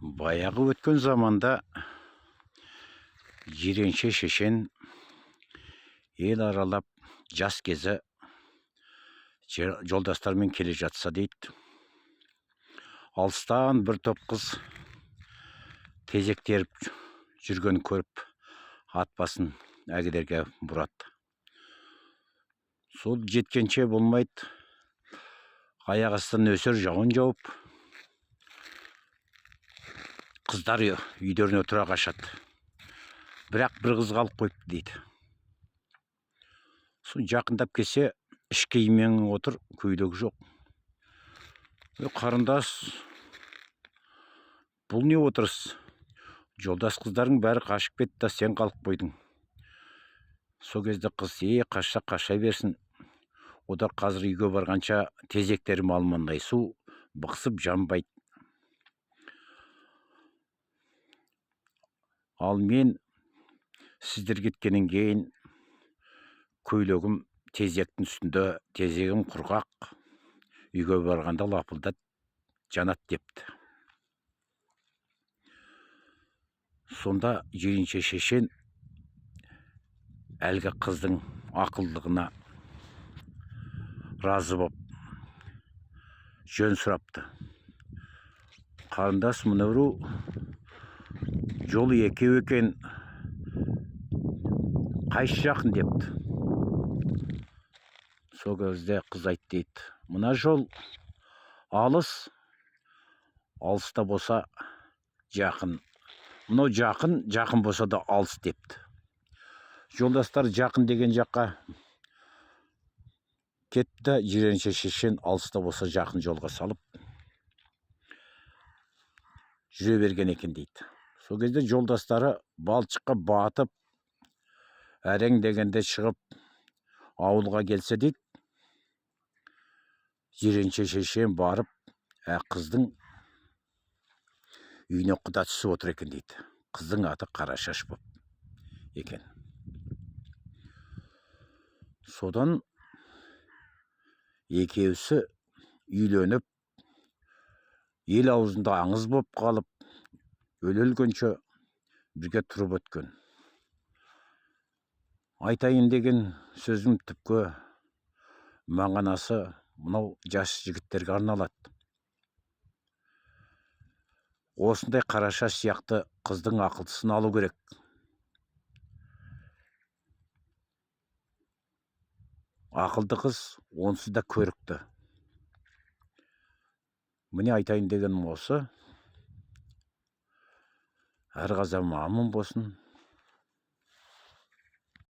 Баяғы өткен заманда жиренше шешен ел аралап жас кезі жолдастармен келе жатса дейді. Алыстан бір топ қыз тезек теріп жүрген көріп ат басын әгідерге бұрады. Сол жеткенше болмайды, аяқ астынан өсер жауын жауып, қыздар үйлеріне тұра қашады. Бірақ бір қыз қалып қойыпты дейді. Сол жақындап келсе, іш киіммен отыр, көйлегі жоқ. Қарындас, бұл не отырыс? Жолдас қыздарың бәрі қашып кетті да, сен қалып қойдың. Сол кезде қыз, қаша берсін. Одар қазір үйге барғанша тезектерім алмандай су бықсып жанбайды. Ал мен сіздер кеткеннен кейін көйлегім тезектің үстінде, тезегім құрғақ, үйге барғанда лапылдап жанат депті. Сонда жиренше шешен әлгі қыздың ақылдығына разы боп жөн сұрапты. Қарындас, мынау жолы екеу екен, қайсы жақын депті. Сол кезде қыз айтты дейді, мына жол алыс, алыста болса жақын. Мынау жақын болса да алыс депті. Жолдастар жақын деген жаққа кетті, жиренше шешен алыста болса жақын жолға салып жүре берген екен дейді. Сол кезде жолдастары балшыққа батып, әрең дегенде шығып ауылға келсе дейді, жиренше шешен барып, қыздың үйіне құда түсіп отыр екен дейді. Қыздың аты Қарашаш боп екен. Содан екеусі үйленіп, ел аузында аңыз боп қалып, өлгенше бірге тұрып өткен. Айтайын деген сөзім түпкі мағынасы мынау жас жігіттерге арналады. Осындай Қарашаш сияқты қыздың ақылдысын алу керек. Ақылды қыз, онсыз да көрікті. Міне айтайын дегенім осы. Әр қазам аман болсын.